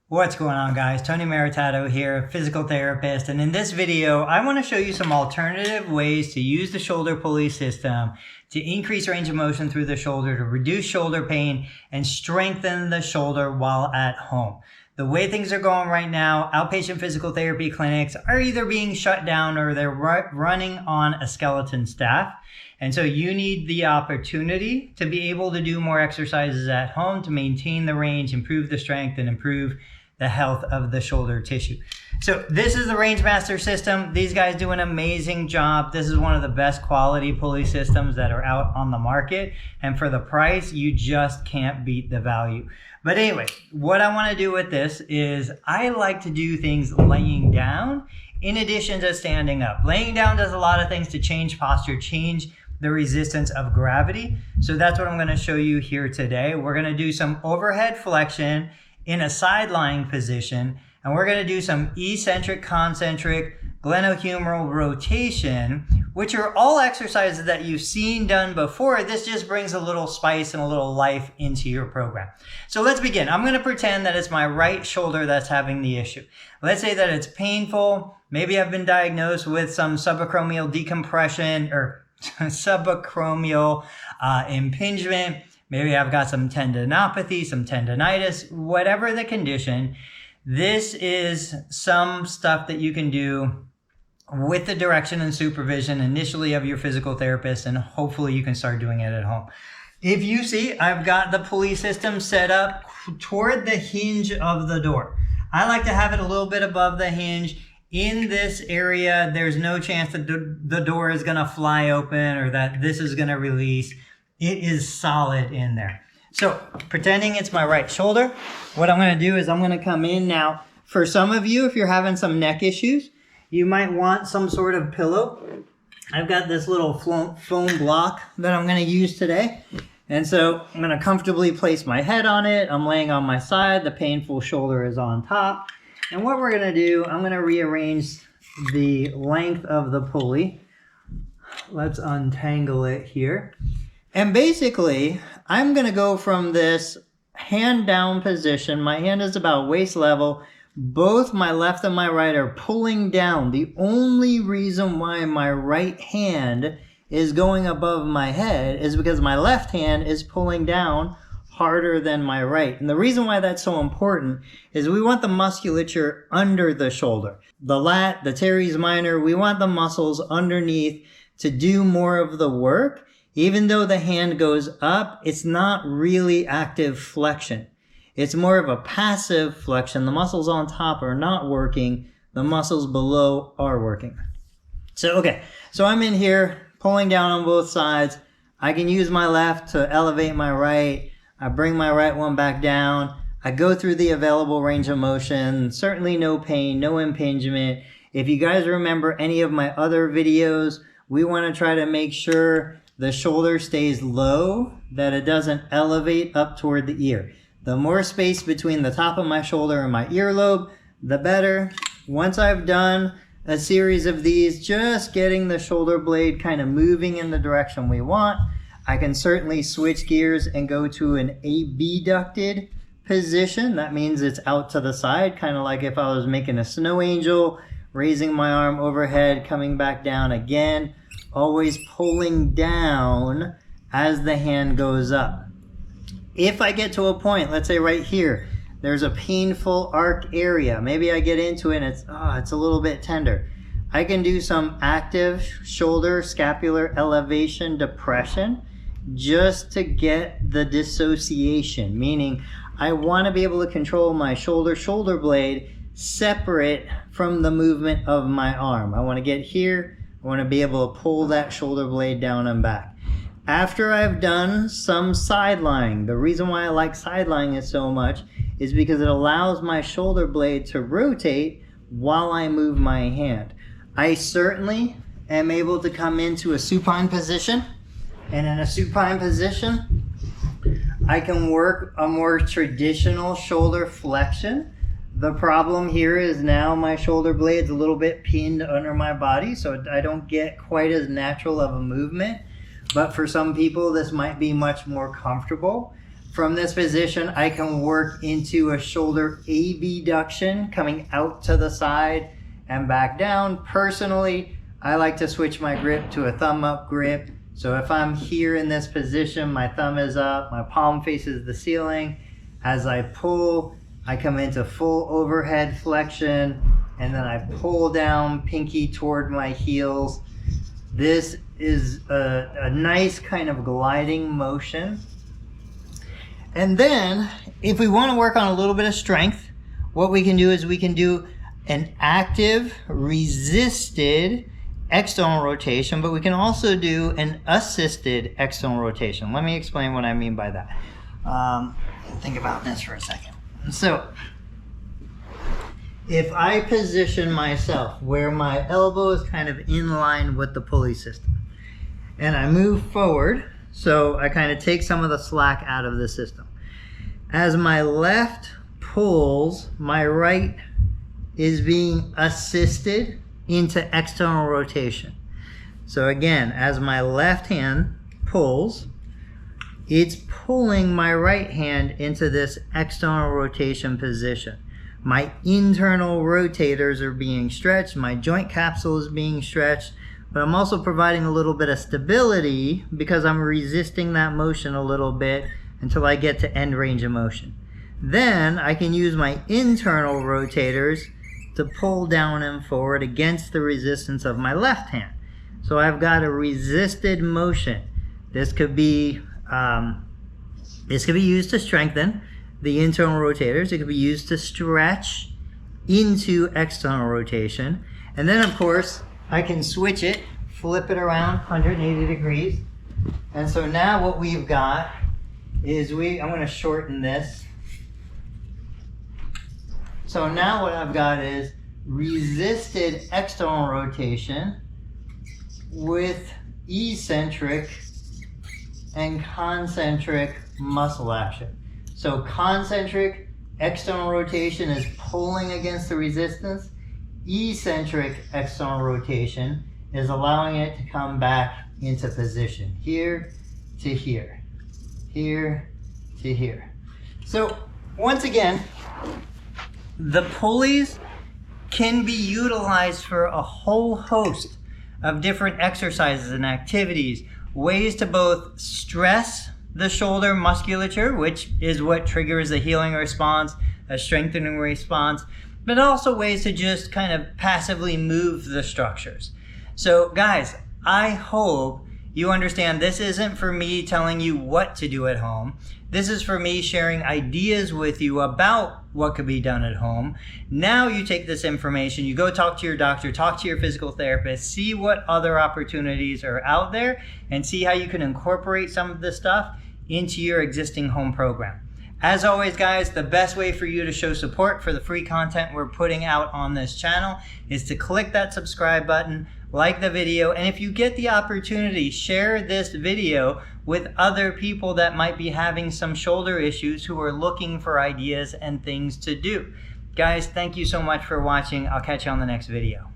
What's going on, guys? Tony Maritato here, physical therapist, and in this video I want to show you some alternative ways to use the shoulder pulley system to increase range of motion through the shoulder, to reduce shoulder pain and strengthen the shoulder while at home. The way things are going right now, outpatient physical therapy clinics are either being shut down or they're running on a skeleton staff. And so you need the opportunity to be able to do more exercises at home to maintain the range, improve the strength, and improve the health of the shoulder tissue. So this is the Rangemaster system. These guys do an amazing job. This is one of the best quality pulley systems that are out on the market. And for the price, you just can't beat the value. But anyway, what I want to do with this is I like to do things laying down in addition to standing up. Laying down does a lot of things to change posture, change the resistance of gravity. So that's what I'm going to show you here today. We're going to do some overhead flexion in a side lying position, and we're going to do some eccentric, concentric, glenohumeral rotation, which are all exercises that you've seen done before. This just brings a little spice and a little life into your program. So let's begin. I'm going to pretend that it's my right shoulder that's having the issue. Let's say that it's painful. Maybe I've been diagnosed with some subacromial decompression or subacromial impingement. Maybe I've got some tendinopathy, some tendinitis, whatever the condition. This is some stuff that you can do with the direction and supervision initially of your physical therapist, and hopefully you can start doing it at home. If you see, I've got the pulley system set up toward the hinge of the door. I like to have it a little bit above the hinge. In this area, there's no chance that the door is going to fly open or that this is going to release. It is solid in there. So pretending it's my right shoulder, what I'm going to do is I'm going to come in now. For some of you, if you're having some neck issues, you might want some sort of pillow. I've got this little foam block that I'm going to use today. And so I'm going to comfortably place my head on it. I'm laying on my side. The painful shoulder is on top. And what we're going to do, I'm going to rearrange the length of the pulley. Let's untangle it here. And basically, I'm going to go from this hand down position. My hand is about waist level. Both my left and my right are pulling down. The only reason why my right hand is going above my head is because my left hand is pulling down harder than my right. And the reason why that's so important is we want the musculature under the shoulder. The lat, the teres minor, we want the muscles underneath to do more of the work. Even though the hand goes up, it's not really active flexion. It's more of a passive flexion. The muscles on top are not working. The muscles below are working. So I'm in here pulling down on both sides. I can use my left to elevate my right. I bring my right one back down. I go through the available range of motion. Certainly no pain, no impingement. If you guys remember any of my other videos, we want to try to make sure the shoulder stays low, that it doesn't elevate up toward the ear. The more space between the top of my shoulder and my earlobe, the better. Once I've done a series of these, just getting the shoulder blade kind of moving in the direction we want, I can certainly switch gears and go to an abducted position. That means it's out to the side, kind of like if I was making a snow angel, raising my arm overhead, coming back down again. Always pulling down as the hand goes up. If I get to a point, let's say right here, there's a painful arc area. Maybe I get into it and it's a little bit tender. I can do some active shoulder scapular elevation depression just to get the dissociation, meaning I want to be able to control my shoulder blade separate from the movement of my arm. I want to get here. I want to be able to pull that shoulder blade down and back. After I've done some side lying, the reason why I like side lying it so much is because it allows my shoulder blade to rotate while I move my hand. I certainly am able to come into a supine position, and in a supine position, I can work a more traditional shoulder flexion. The problem here is now my shoulder blade's a little bit pinned under my body, so I don't get quite as natural of a movement. But for some people, this might be much more comfortable. From this position, I can work into a shoulder abduction, coming out to the side and back down. Personally, I like to switch my grip to a thumb up grip. So if I'm here in this position, my thumb is up, my palm faces the ceiling. As I pull, I come into full overhead flexion, and then I pull down, pinky toward my heels. This is a nice kind of gliding motion. And then, if we want to work on a little bit of strength, what we can do is we can do an active, resisted external rotation, but we can also do an assisted external rotation. Let me explain what I mean by that. Think about this for a second. So, if I position myself where my elbow is kind of in line with the pulley system, and I move forward, so I kind of take some of the slack out of the system. As my left pulls, my right is being assisted into external rotation. So again, as my left hand pulls, it's pulling my right hand into this external rotation position. My internal rotators are being stretched, my joint capsule is being stretched, but I'm also providing a little bit of stability because I'm resisting that motion a little bit until I get to end range of motion. Then I can use my internal rotators to pull down and forward against the resistance of my left hand. So I've got a resisted motion. This could be used to strengthen the internal rotators. It could be used to stretch into external rotation. And then of course, I can switch it, flip it around 180 degrees. And so now what we've got is I'm going to shorten this. So now what I've got is resisted external rotation with eccentric and concentric muscle action. So concentric external rotation is pulling against the resistance. Eccentric external rotation is allowing it to come back into position. Here to here. Here to here. So once again, the pulleys can be utilized for a whole host of different exercises and activities, ways to both stress the shoulder musculature, which is what triggers a healing response, a strengthening response, but also ways to just kind of passively move the structures. So guys, I hope you understand this isn't for me telling you what to do at home. This is for me sharing ideas with you about what could be done at home. Now you take this information, you go talk to your doctor, talk to your physical therapist, see what other opportunities are out there, and see how you can incorporate some of this stuff into your existing home program. As always, guys, the best way for you to show support for the free content we're putting out on this channel is to click that subscribe button, like the video, and if you get the opportunity, share this video with other people that might be having some shoulder issues who are looking for ideas and things to do. Guys, thank you so much for watching. I'll catch you on the next video.